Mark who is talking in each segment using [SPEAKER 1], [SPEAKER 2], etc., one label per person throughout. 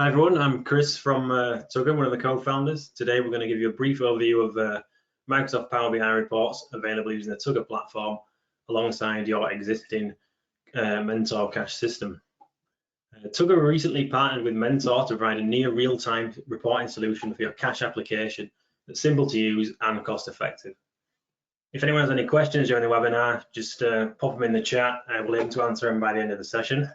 [SPEAKER 1] Hi everyone, I'm Chris from Tugger, one of the co-founders. Today we're going to give you a brief overview of Microsoft Power BI reports available using the Tugger platform alongside your existing Mentor cache system. Tugger recently partnered with Mentor to provide a near real-time reporting solution for your cache application that's simple to use and cost-effective. If anyone has any questions during the webinar, just pop them in the chat. We'll aim to answer them by the end of the session.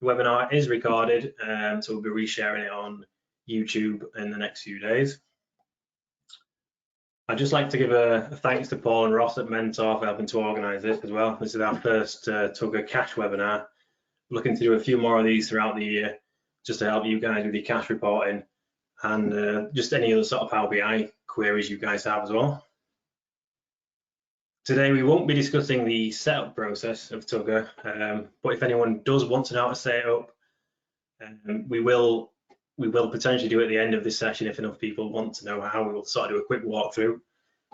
[SPEAKER 1] The webinar is recorded, so we'll be resharing it on YouTube in the next few days. I'd just like to give a thanks to Paul and Ross at Mentor for helping to organise this as well. This is our first Tugger cache webinar. We're looking to do a few more of these throughout the year, just to help you guys with your cache reporting and just any other sort of Power BI queries you guys have as well. Today we won't be discussing the setup process of Tugger, but if anyone does want to know how to set it up, we will potentially do it at the end of this session if enough people want to know how. We will sort of do a quick walkthrough.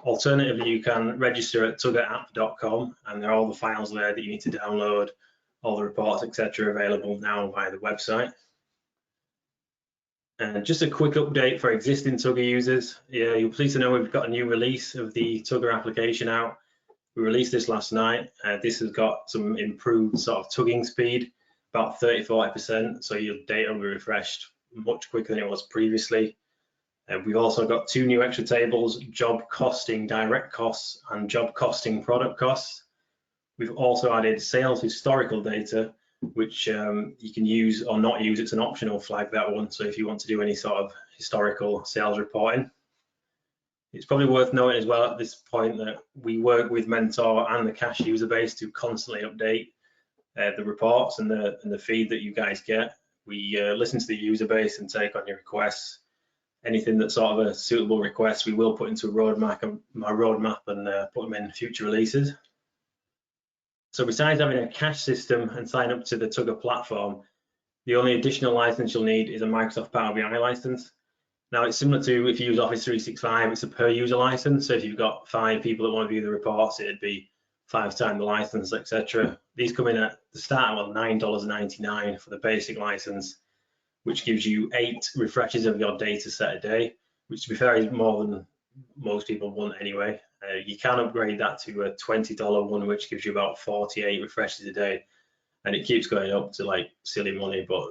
[SPEAKER 1] Alternatively, you can register at tuggerapp.com and there are all the files there that you need to download, all the reports, etc. available now via the website. And just a quick update for existing Tugger users. Yeah, you're pleased to know we've got a new release of the Tugger application out. We released this last night. This has got some improved sort of tugging speed, about 30–40%, so your data will be refreshed much quicker than it was previously. We've also got two new extra tables, job costing direct costs and job costing product costs. We've also added sales historical data, which you can use or not use. It's an optional flag, that one, so if you want to do any sort of historical sales reporting. It's probably worth noting as well at this point that we work with Mentor and the cache user base to constantly update the reports and the feed that you guys get. We listen to the user base and take on your requests. Anything that's sort of a suitable request, we will put into a roadmap and put them in future releases. So besides having a cache system and sign up to the Tugger platform, the only additional license you'll need is a Microsoft Power BI license. Now it's similar to if you use Office 365, it's a per user license. So if you've got 5 people that want to view the reports, it'd be 5 times the license, etc. These come in at the start of $9.99 for the basic license, which gives you 8 refreshes of your data set a day, which to be fair is more than most people want anyway. You can upgrade that to a $20 one, which gives you about 48 refreshes a day, and it keeps going up to like silly money, but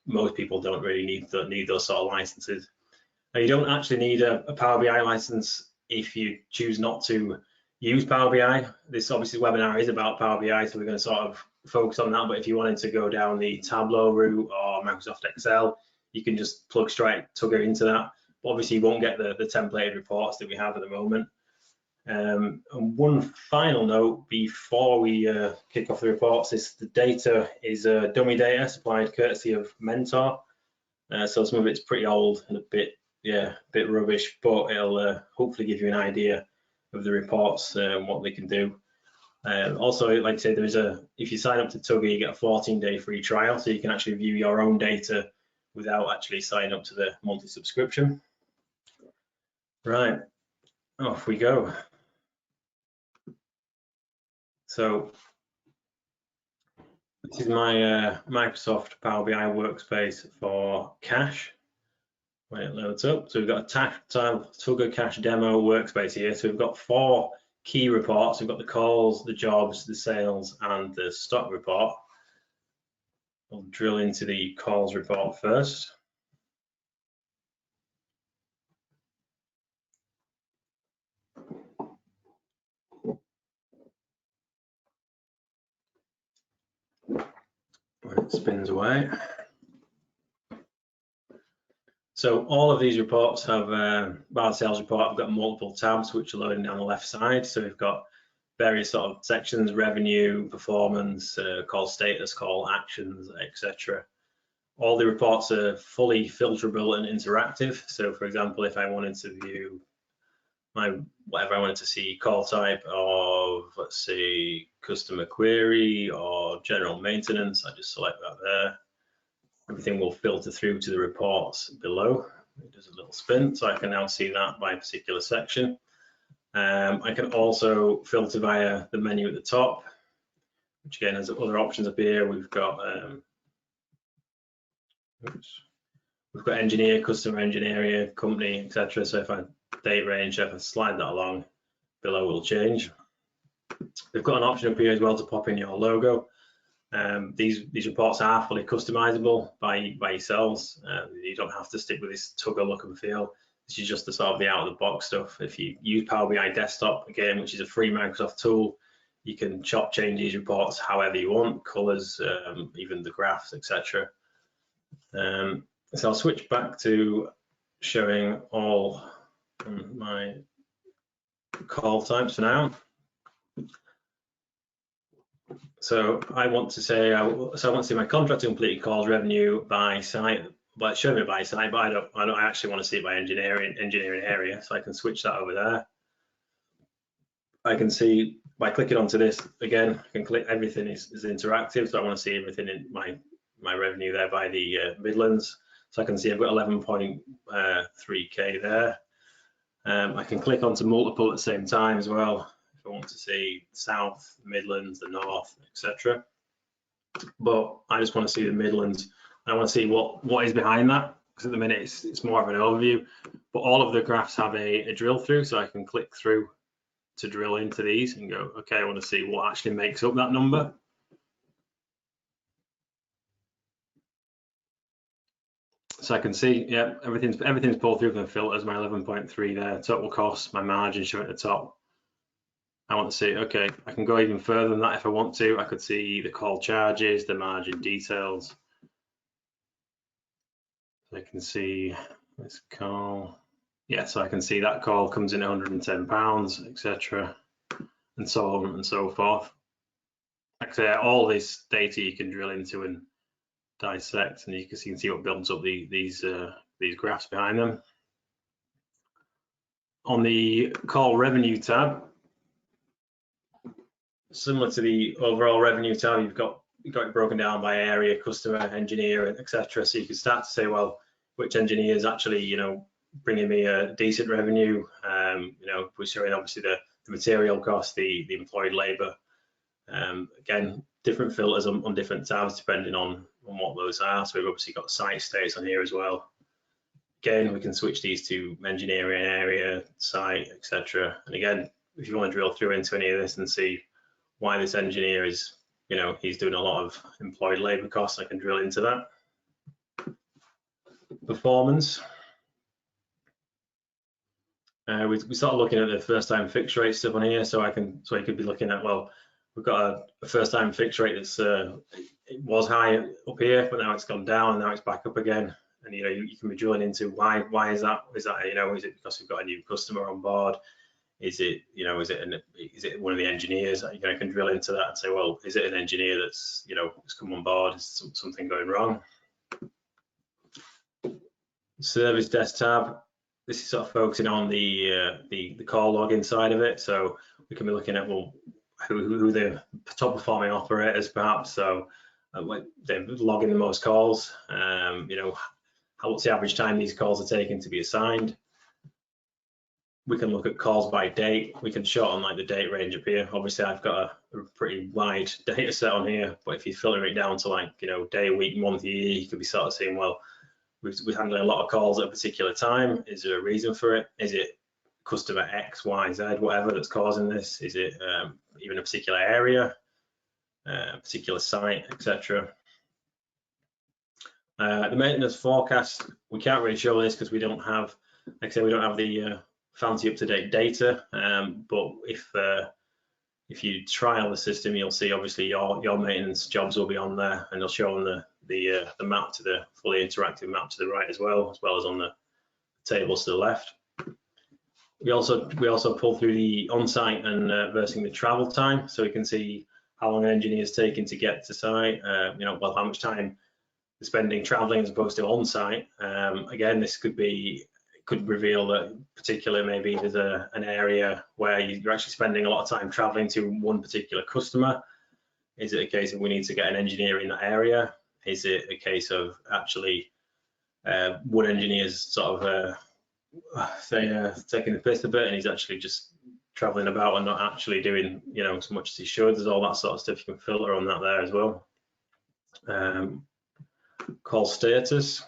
[SPEAKER 1] most people don't really need those sort of licenses. Now, you don't actually need a Power BI license if you choose not to use Power BI. This obviously webinar is about Power BI, so we're going to sort of focus on that. But if you wanted to go down the Tableau route or Microsoft Excel, you can just plug straight Tugger into that. But obviously, you won't get the templated reports that we have at the moment. And one final note before we kick off the reports is the data is dummy data supplied courtesy of Mentor. So some of it's pretty old and a bit rubbish, but it'll hopefully give you an idea of the reports and what they can do. Also, like I said, if you sign up to Tugger, you get a 14-day free trial, so you can actually view your own data without actually signing up to the monthly subscription. Right, off we go. So this is my Microsoft Power BI workspace for cache when it loads up. So we've got a tactile Tugger cache demo workspace here. So we've got 4 key reports. We've got the calls, the jobs, the sales, and the stock report. We'll drill into the calls report first. It spins away. So all of these reports have bar sales report. I've got multiple tabs which are loading down the left side. So we've got various sort of sections: revenue, performance, call status, call actions, etc. All the reports are fully filterable and interactive. So for example, if I wanted to view whatever I wanted to see, call type of, let's say, customer query or general maintenance, I just select that there. Everything will filter through to the reports below. It does a little spin, so I can now see that by a particular section. I can also filter via the menu at the top, which again has other options up here. We've got Oops. We've got engineer, customer engineer, company, etc. So if I date range, if I slide that along, below will change. We've got an option up here as well to pop in your logo. These reports are fully customizable by yourselves. You don't have to stick with this Tugger look and feel. This is just the sort of the out of the box stuff. If you use Power BI Desktop, again, which is a free Microsoft tool, you can chop, change these reports however you want, colors, even the graphs, etc. So I'll switch back to showing all my call types for now. So I want to say, I want to see my contract completed calls revenue by site. But show me by site, but I actually want to see it by engineering area. So I can switch that over there. I can see by clicking onto this again, I can click everything is interactive. So I want to see everything in my revenue there by the Midlands. So I can see I've got 11.3K there. I can click onto multiple at the same time as well if I want to see South, Midlands, the North, etc. But I just want to see the Midlands. I want to see what is behind that, because at the minute it's more of an overview. But all of the graphs have a drill through, so I can click through to drill into these and go, okay, I want to see what actually makes up that number. So I can see, yeah, everything's pulled through from the filters. My 11.3 there, total cost, my margin showing at the top. I want to see, okay, I can go even further than that if I want to. I could see the call charges, the margin details. So I can see this call. Yeah, so I can see that call comes in £110, etc., and so on and so forth. Like I say, all this data you can drill into and dissect, and you can see what builds up these graphs behind them. On the call revenue tab, similar to the overall revenue tab, you've got it broken down by area, customer, engineer, etc. So you can start to say, well, which engineer is actually, bringing me a decent revenue. We're showing obviously the material cost, the employed labour. Again, different filters on different tabs depending on what those are. So we've obviously got site status on here as well. Again, we can switch these to engineering, area, site, etc. And again, if you want to drill through into any of this and see why this engineer is, he's doing a lot of employed labour costs, I can drill into that. Performance. We start looking at the first time fixed rate stuff on here, so you could be looking at, well, we've got a first time fixed rate that's it was high up here, but now it's gone down and now it's back up again. And you can be drilling into why is that? Is it because we've got a new customer on board? Is it is it one of the engineers? I can drill into that and say, well, is it an engineer that's has come on board? Is something going wrong? Service desk tab. This is sort of focusing on the call log inside of it. So we can be looking at, well, who the top performing operators perhaps. So they're logging the most calls. What's the average time these calls are taking to be assigned? We can look at calls by date. We can shorten like the date range up here. Obviously, I've got a pretty wide data set on here, but if you filter it down to like day, week, month, year, you could be sort of saying, well, we're handling a lot of calls at a particular time. Is there a reason for it? Is it customer X, Y, Z, whatever that's causing this? Is it even a particular area, a particular site, etc.? The maintenance forecast, we can't really show this because we don't have, like I say, we don't have the fancy up-to-date data. But if you trial the system, you'll see obviously your maintenance jobs will be on there, and they'll show on the map to the fully interactive map to the right as well as on the tables to the left. We also pull through the on-site and versus the travel time, so we can see how long an engineer is taking to get to site. Well, how much time they're spending traveling as opposed to on-site. Again, this could reveal that particularly maybe there's an area where you're actually spending a lot of time traveling to one particular customer. Is it a case of we need to get an engineer in that area? Is it a case of actually one engineer's sort of taking the piss a bit and he's actually just traveling about and not actually doing as much as he should? There's all that sort of stuff you can filter on that there as well. call status.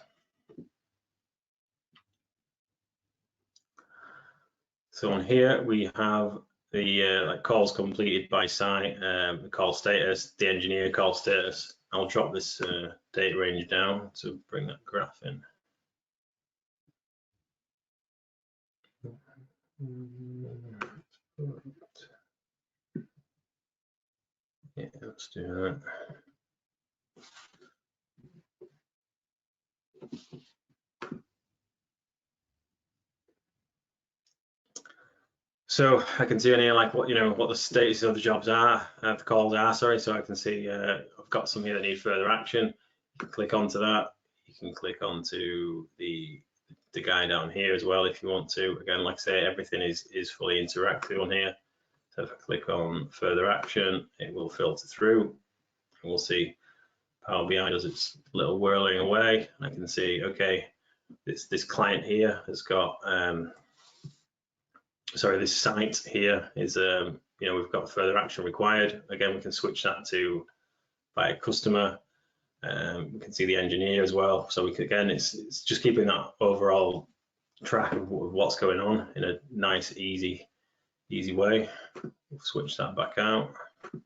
[SPEAKER 1] So on here we have the calls completed by site, the call status, the engineer call status. I'll drop this date range down to bring that graph in. Yeah, let's do that. So I can see on here like what the status of the jobs are, the calls are. Sorry, so I can see I've got some here that need further action. You can click onto that. You can click onto the guy down here as well if you want to. Again, like I say, everything is fully interactive on here. So if I click on further action, it will filter through, and we'll see Power BI does its little whirling away. I can see, okay, this client here has got sorry, this site here is, we've got further action required. Again, we can switch that to by customer. We can see the engineer as well. So we can, again, it's just keeping that overall track of what's going on in a nice, easy way. We'll switch that back out. I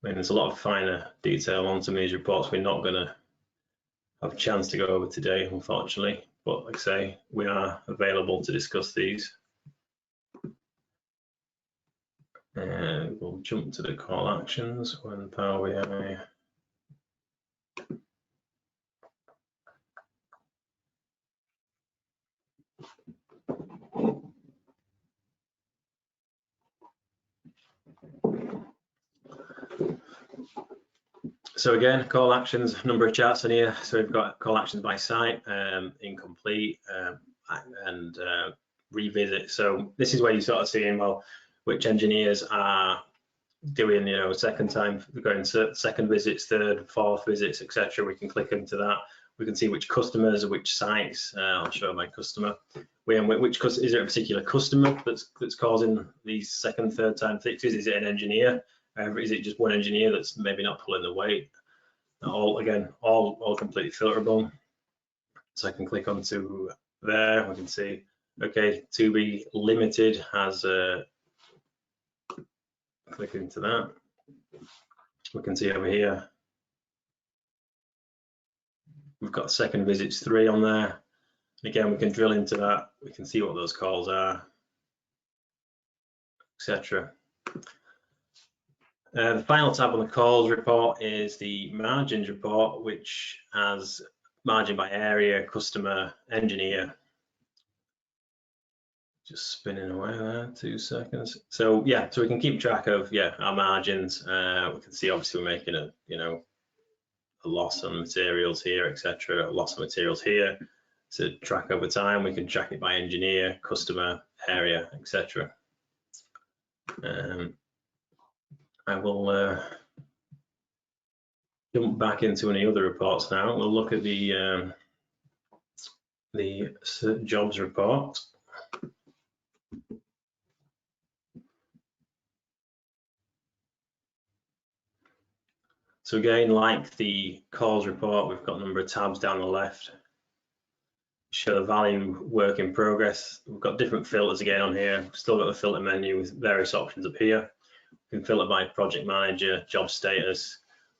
[SPEAKER 1] mean, there's a lot of finer detail on some of these reports we're not going to have a chance to go over today, unfortunately, but like I say, we are available to discuss these. And we'll jump to the call actions when Power BI. So again, call actions, number of charts in here. So we've got call actions by site, incomplete, and revisit. So this is where you sort of seeing, well, which engineers are doing, second time, going to second visits, third, fourth visits, etc. We can click into that. We can see which customers, which sites. I'll show my customer. Is there a particular customer that's causing these second, third time fixes? Is it an engineer? Is it just one engineer that's maybe not pulling the weight? All completely filterable. So I can click onto there. We can see, okay, to be limited has click into that. We can see over here we've got second visits 3 on there. Again, we can drill into that. We can see what those calls are, etc. The final tab on the calls report is the margins report, which has margin by area, customer, engineer. Just spinning away there, 2 seconds. So yeah, so we can keep track of our margins. We can see obviously we're making a a loss on materials here, etc. A loss of materials here. To track over time, we can track it by engineer, customer, area, etc. I will jump back into any other reports now. We'll look at the jobs report. So again, like the calls report, we've got a number of tabs down the left. Show the value work in progress. We've got different filters again on here. We've still got the filter menu with various options up here. We can filter by project manager, job status.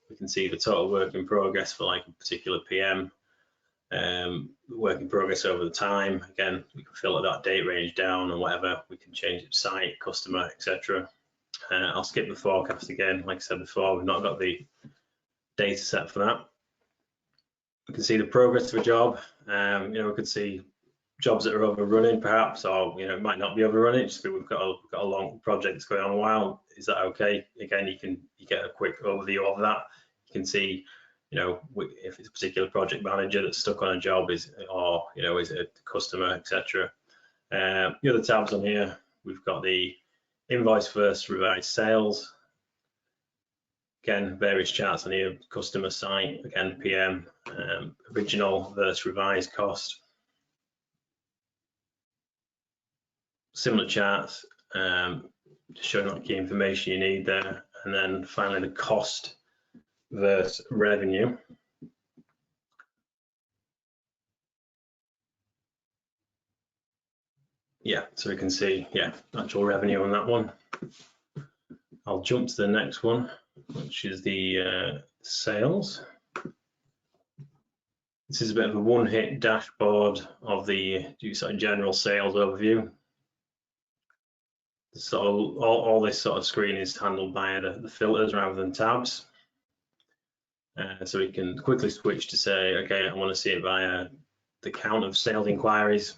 [SPEAKER 1] We can see the total work in progress for like a particular PM. Work in progress over the time. Again, we can filter that date range down or whatever. We can change it to site, customer, etc. I'll skip the forecast again. Like I said before, we've not got the data set for that. We can see the progress of a job. We could see jobs that are overrunning perhaps, or it might not be overrunning, just we've got a long project that's going on a while. Is that okay? Again, you get a quick overview of that. You can see if it's a particular project manager that's stuck on a job, is it a customer, etc. The other tabs on here, we've got the invoice versus revised sales. Again, various charts on here, customer, site, again, PM, original versus revised cost. Similar charts, just showing that key information you need there. and then finally the cost versus revenue. Yeah, so we can see, yeah, actual revenue on that one. I'll jump to the next one, which is the sales. This is a bit of a one-hit dashboard of the sort of general sales overview. So all this sort of screen is handled by the filters rather than tabs. So we can quickly switch to say, okay, I want to see it via the count of sales inquiries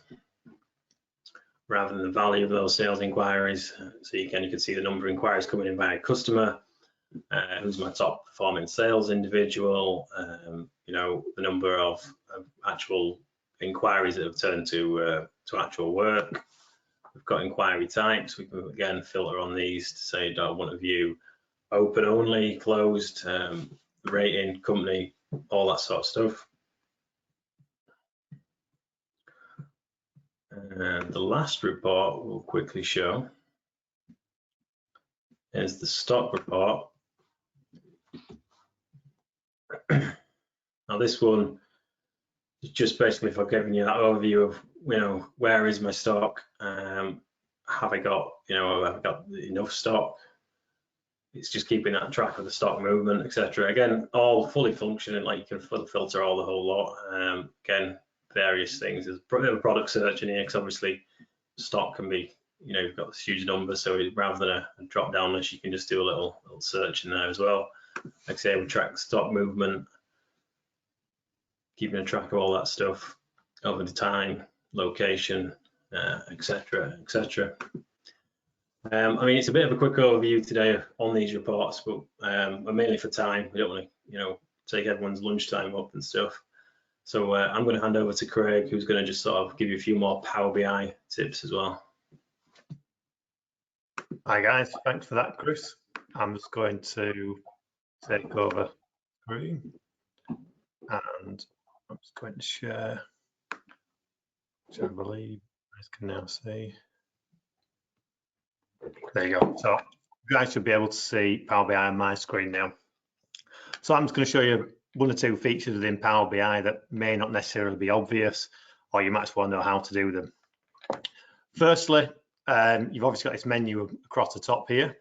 [SPEAKER 1] rather than the value of those sales inquiries. So you can see the number of inquiries coming in by a customer, who's my top performing sales individual, you know, the number of actual inquiries that have turned to actual work. We've got inquiry types. We can again filter on these to say, do I want to view open only, closed, rating, company, all that sort of stuff. And the last report we'll quickly show is the stock report. Now this one is just basically for giving you that overview of, you know, where is my stock? Have I got, you know, have I got enough stock? It's just keeping that track of the stock movement, etc. Again, all fully functioning, like you can filter all the whole lot. Again, various things. There's a bit of a product search in here because obviously stock can be, you know, you've got this huge number, so rather than a drop down list, you can just do a little search in there as well. Like I say, we track stock movement, keeping a track of all that stuff over the time, location, etc., etc. I mean, it's a bit of a quick overview today on these reports, but mainly for time. We don't want to, you know, take everyone's lunchtime up and stuff. So I'm going to hand over to Craig, who's going to just sort of give you a few more Power BI tips as well.
[SPEAKER 2] Hi guys, thanks for that, Chris. I'm just going to take over screen and I'm just going to share, which I believe you guys can now see. There you go. So you guys should be able to see Power BI on my screen now. So I'm just going to show you one or two features within Power BI that may not necessarily be obvious, or you might just want to know how to do them. Firstly, you've obviously got this menu across the top here.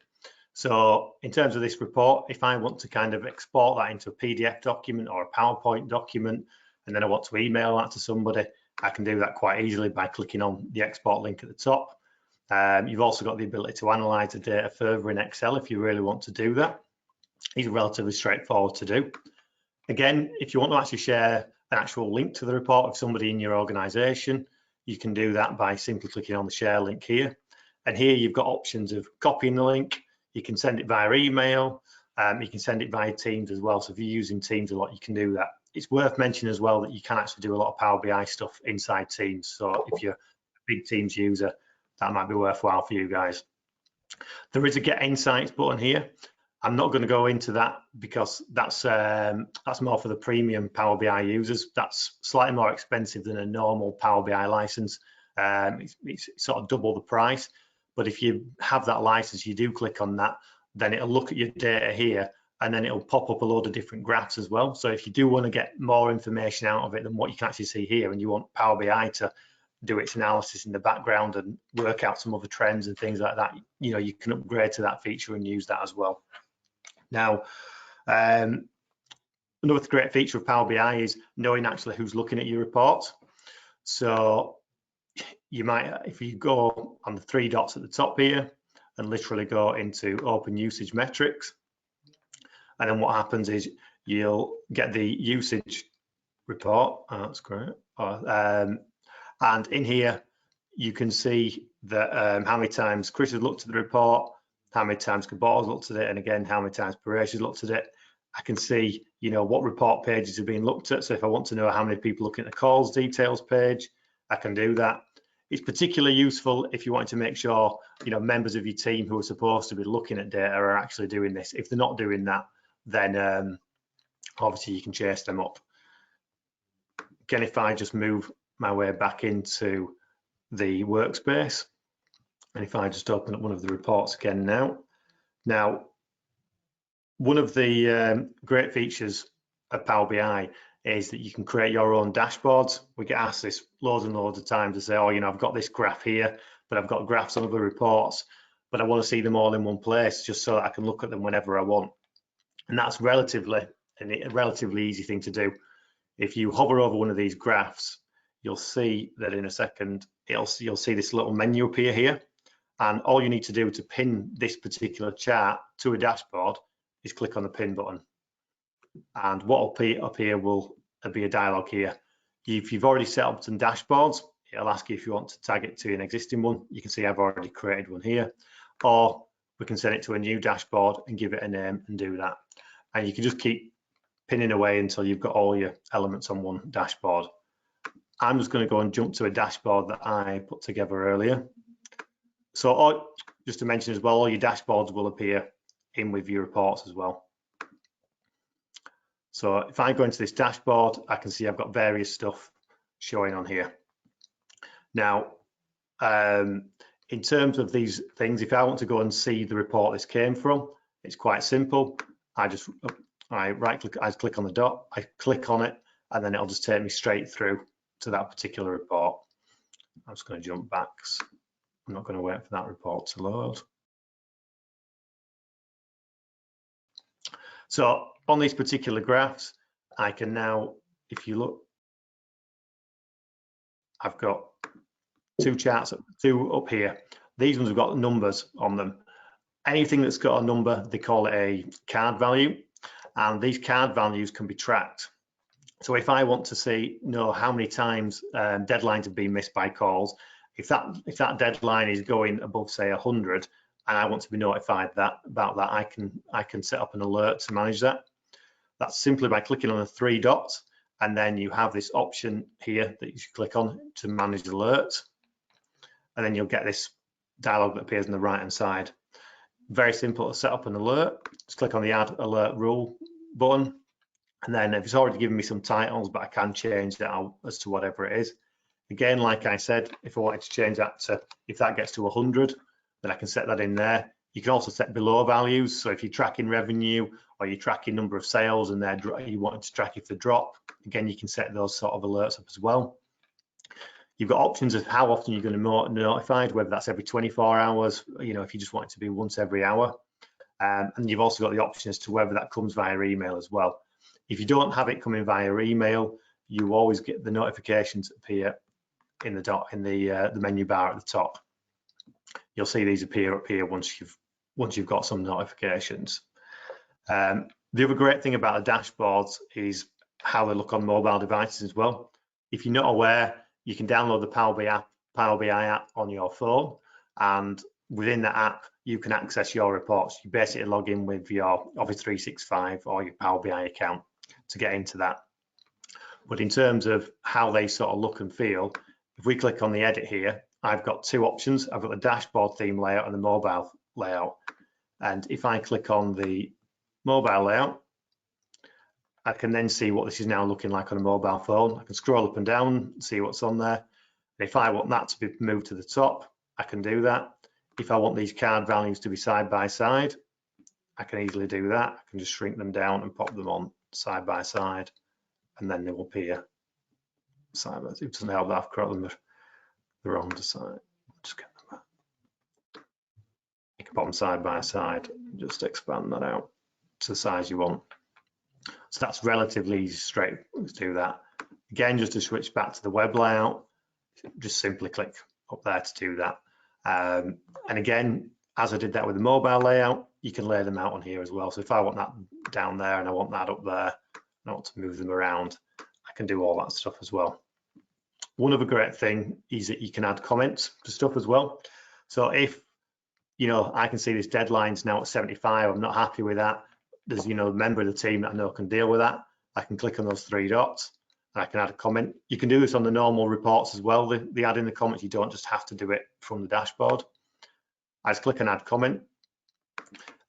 [SPEAKER 2] So in terms of this report, if I want to kind of export that into a PDF document or a PowerPoint document, and then I want to email that to somebody, I can do that quite easily by clicking on the export link at the top. You've also got the ability to analyze the data further in Excel if you really want to do that. It's relatively straightforward to do. Again, if you want to actually share an actual link to the report with somebody in your organization, you can do that by simply clicking on the share link here. And here you've got options of copying the link. You can send it via email. You can send it via Teams as well. So if you're using Teams a lot, you can do that. It's worth mentioning as well that you can actually do a lot of Power BI stuff inside Teams. So if you're a big Teams user, that might be worthwhile for you guys. There is a Get Insights button here. I'm not going to go into that because that's more for the premium Power BI users. That's slightly more expensive than a normal Power BI license. It's sort of double the price. But if you have that license, you do click on that, then it'll look at your data here, and then it'll pop up a load of different graphs as well. So if you do want to get more information out of it than what you can actually see here, and you want Power BI to do its analysis in the background and work out some other trends and things like that, you know, you can upgrade to that feature and use that as well. Now, another great feature of Power BI is knowing actually who's looking at your reports. So you might, if you go on the three dots at the top here and literally go into open usage metrics, and then what happens is you'll get the usage report. Oh, that's great. And in here, you can see that how many times Chris has looked at the report, how many times Kabor's looked at it, and again, how many times Paresh has looked at it. I can see, you know, what report pages have been looked at. So if I want to know how many people looking at the calls details page, I can do that. It's particularly useful if you want to make sure, you know, members of your team who are supposed to be looking at data are actually doing this. If they're not doing that, then obviously you can chase them up. Again, if I just move my way back into the workspace, and if I just open up one of the reports again now, one of the great features of Power BI is that you can create your own dashboards. We get asked this loads and loads of times to say, oh, you know, I've got this graph here, but I've got graphs on other reports, but I want to see them all in one place just so that I can look at them whenever I want. And that's a relatively easy thing to do. If you hover over one of these graphs, you'll see that in a second, you'll see this little menu appear here. And all you need to do to pin this particular chart to a dashboard is click on the pin button. And what will appear will be a dialog here. If you've already set up some dashboards, it'll ask you if you want to tag it to an existing one. You can see I've already created one here. Or we can send it to a new dashboard and give it a name and do that. And you can just keep pinning away until you've got all your elements on one dashboard. I'm just going to go and jump to a dashboard that I put together earlier. So just to mention as well, all your dashboards will appear in with your reports as well. So if I go into this dashboard, I can see I've got various stuff showing on here. Now, in terms of these things, if I want to go and see the report this came from, it's quite simple. I right click, I click on the dot, I click on it, and then it'll just take me straight through to that particular report. I'm just going to jump back. I'm not going to wait for that report to load. So on these particular graphs, I can now, if you look, I've got two charts, two up here. These ones have got numbers on them. Anything that's got a number, they call it a card value, and these card values can be tracked. So if I want to know how many times deadlines have been missed by calls, if that deadline is going above, say, 100, and I want to be notified about that, I can set up an alert to manage that. That's simply by clicking on the three dots, and then you have this option here that you should click on to manage alerts, and then you'll get this dialog that appears on the right hand side. Very simple to set up an alert. Just click on the add alert rule button, and then if it's already given me some titles, but I can change that out as to whatever it is. Again, like I said, if I wanted to change that to, if that gets to 100, then I can set that in there. You can also set below values. So if you're tracking revenue or you're tracking number of sales and you want to track if they drop, again, you can set those sort of alerts up as well. You've got options of how often you're going to be notified, whether that's every 24 hours, you know, if you just want it to be once every hour. And you've also got the option as to whether that comes via email as well. If you don't have it coming via email, you always get the notifications appear in the menu bar at the top. You'll see these appear up here once you've got some notifications. The other great thing about the dashboards is how they look on mobile devices as well. If you're not aware, you can download the Power BI app on your phone, and within that app, you can access your reports. You basically log in with your Office 365 or your Power BI account to get into that. But in terms of how they sort of look and feel, if we click on the edit here, I've got two options. I've got the dashboard theme layout and the mobile layout. And if I click on the mobile layout, I can then see what this is now looking like on a mobile phone. I can scroll up and down, see what's on there. If I want that to be moved to the top, I can do that. If I want these card values to be side by side, I can easily do that. I can just shrink them down and pop them on side by side, and then they will appear side by side. It doesn't help that I've got them the wrong side. Just get them back. You can pop them side by side, just expand that out to the size you want. So that's relatively straight to do that. Again, just to switch back to the web layout, just simply click up there to do that. And again, as I did that with the mobile layout, you can lay them out on here as well. So if I want that down there and I want that up there, and I want to move them around, I can do all that stuff as well. One other great thing is that you can add comments to stuff as well. So if, you know, I can see this deadline's now at 75, I'm not happy with that. There's, you know, a member of the team that I know can deal with that. I can click on those three dots and I can add a comment. You can do this on the normal reports as well. The add in the comments, you don't just have to do it from the dashboard. I just click on add comment.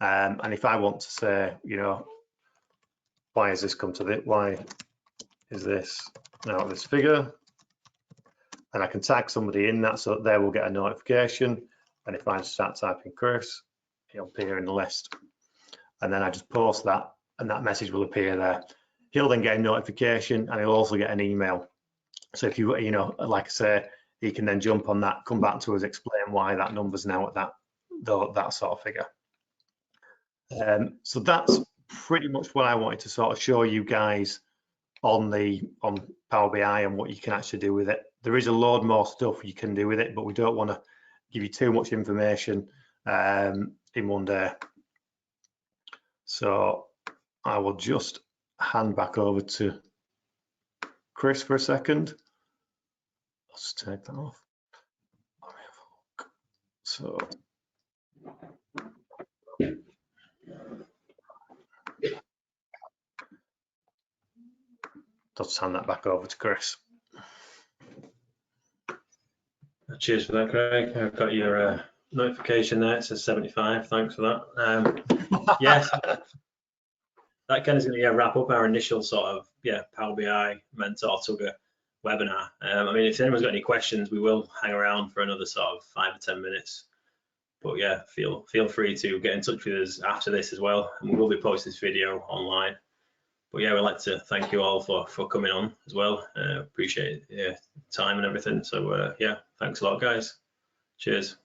[SPEAKER 2] And if I want to say, you know, why has this come to this? Why is this now this figure? And I can tag somebody in that so that they will get a notification. And if I start typing Chris, he'll appear in the list. and then I just post that, and that message will appear there. He'll then get a notification, and he'll also get an email. So if you know, like I say, he can then jump on that, come back to us, explain why that number's now at that sort of figure. So that's pretty much what I wanted to sort of show you guys on Power BI and what you can actually do with it. There is a load more stuff you can do with it, but we don't want to give you too much information in one day. So I will just hand back over to Chris for a second. Let's take that off. Let me have a look. So let's hand that back over to Chris.
[SPEAKER 1] Cheers for that, Craig. I've got your notification there. It says 75. Thanks for that. Yes, that kind of going to wrap up our initial sort of Power BI Mentor Tugger webinar. I mean, if anyone's got any questions, we will hang around for another sort of 5 or 10 minutes. But yeah, feel free to get in touch with us after this as well, and we will be posting this video online. But yeah, we'd like to thank you all for coming on as well. Appreciate your time and everything. So yeah, thanks a lot, guys. Cheers.